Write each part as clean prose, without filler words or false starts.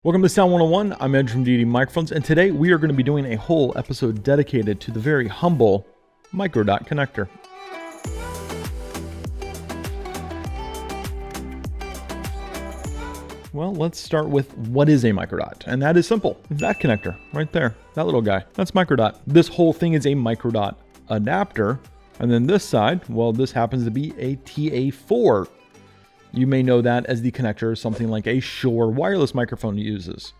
Welcome to Sound 101. I'm Ed from DD Microphones, and today we are going to be doing a whole episode dedicated to the very humble microdot connector. Well, let's start with what is a microdot, and that is simple. That connector right there, that little guy, that's microdot. This whole thing is a microdot adapter, and then this side, well, this happens to be a TA4. You may know that as the connector, something like a Shure wireless microphone uses.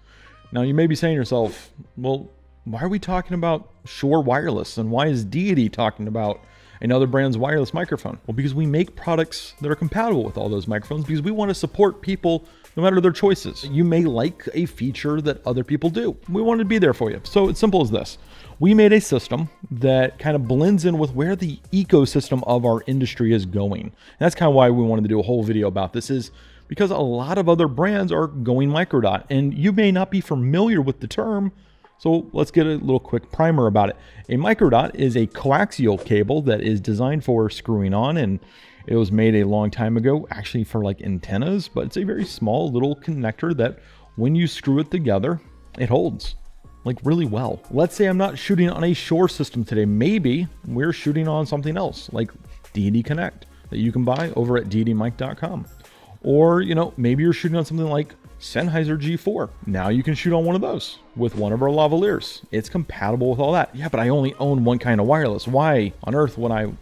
Now you may be saying to yourself, well, why are we talking about Shure wireless, and why is Deity talking about another brand's wireless microphone? Well, because we make products that are compatible with all those microphones, because we want to support people no matter their choices. You may like a feature that other people do. We want to be there for you. So it's simple as this. We made a system that kind of blends in with where the ecosystem of our industry is going. And that's kind of why we wanted to do a whole video about this, is because a lot of other brands are going microdot, and you may not be familiar with the term. So let's get a little quick primer about it. A microdot is a coaxial cable that is designed for screwing on, and it was made a long time ago, actually for like antennas, but it's a very small little connector that when you screw it together, it holds like really well. Let's say I'm not shooting on a Shure system today. Maybe we're shooting on something else like DD Connect that you can buy over at ddmic.com. Or, maybe you're shooting on something like Sennheiser G4. Now you can shoot on one of those with one of our lavaliers. It's compatible with all that. Yeah, but I only own one kind of wireless. Why on earth would I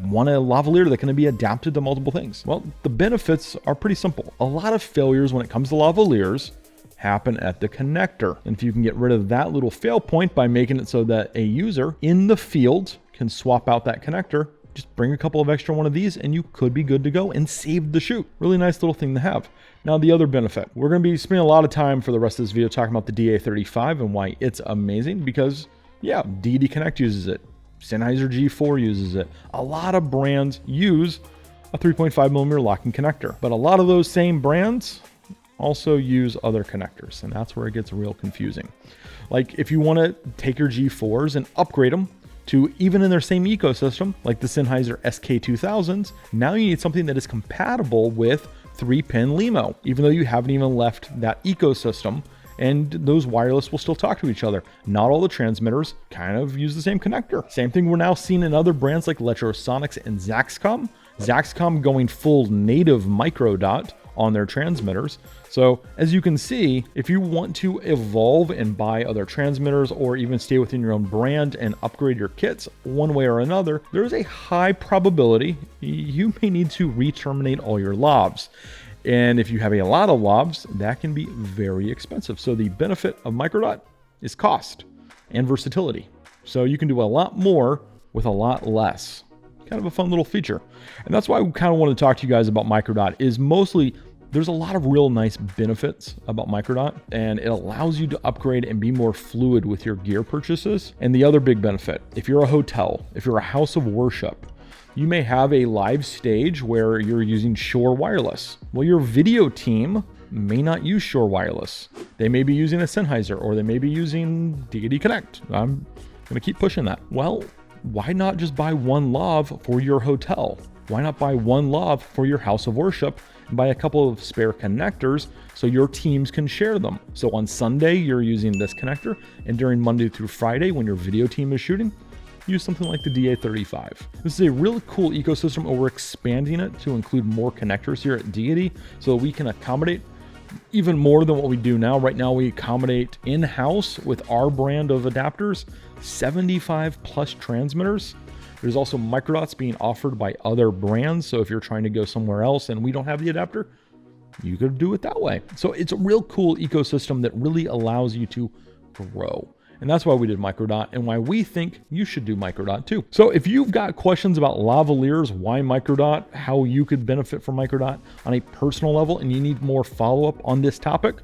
want a lavalier that can be adapted to multiple things? Well, the benefits are pretty simple. A lot of failures when it comes to lavaliers happen at the connector. And if you can get rid of that little fail point by making it so that a user in the field can swap out that connector, just bring a couple of extra one of these and you could be good to go and save the shoot. Really nice little thing to have. Now the other benefit, we're going to be spending a lot of time for the rest of this video talking about the DA35 and why it's amazing, because yeah, DD Connect uses it. Sennheiser G4 uses it. A lot of brands use a 3.5mm locking connector, but a lot of those same brands also use other connectors, and that's where it gets real confusing. Like if you want to take your G4s and upgrade them to even in their same ecosystem, like the Sennheiser SK2000s, now you need something that is compatible with 3-pin LEMO, even though you haven't even left that ecosystem, and those wireless will still talk to each other. Not all the transmitters kind of use the same connector. Same thing we're now seeing in other brands like Letrosonics and Zaxcom. Zaxcom going full native microdot on their transmitters. So as you can see, if you want to evolve and buy other transmitters or even stay within your own brand and upgrade your kits one way or another, there's a high probability you may need to re-terminate all your lavs. And if you have a lot of lavs, that can be very expensive. So the benefit of microdot is cost and versatility. So you can do a lot more with a lot less. Kind of a fun little feature. And that's why we kind of want to talk to you guys about microdot, is mostly there's a lot of real nice benefits about microdot, and it allows you to upgrade and be more fluid with your gear purchases. And the other big benefit, if you're a hotel, if you're a house of worship, you may have a live stage where you're using Shure wireless. Well, your video team may not use Shure wireless. They may be using a Sennheiser, or they may be using DD Connect. I'm going to keep pushing that. Well, why not just buy one lav for your hotel? Why not buy one lav for your house of worship and buy a couple of spare connectors so your teams can share them? So on Sunday, you're using this connector, and during Monday through Friday, when your video team is shooting, use something like the DA35. This is a really cool ecosystem, and we're expanding it to include more connectors here at Deity so we can accommodate even more than what we do now. Right now, we accommodate in-house with our brand of adapters 75 plus transmitters. There's also microdots being offered by other brands. So if you're trying to go somewhere else and we don't have the adapter, you could do it that way. So it's a real cool ecosystem that really allows you to grow. And that's why we did microdot, and why we think you should do microdot too. So if you've got questions about lavaliers, why microdot, how you could benefit from microdot on a personal level, and you need more follow-up on this topic,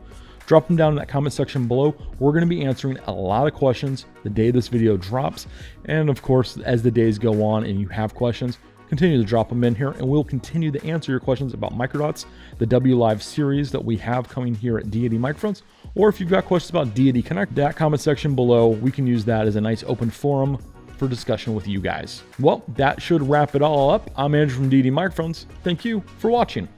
drop them down in that comment section below. We're going to be answering a lot of questions the day this video drops. And of course, as the days go on and you have questions, continue to drop them in here, and we'll continue to answer your questions about microdots, the W Live series that we have coming here at Deity Microphones. Or if you've got questions about Deity Connect, that comment section below, we can use that as a nice open forum for discussion with you guys. Well, that should wrap it all up. I'm Andrew from DD Microphones. Thank you for watching.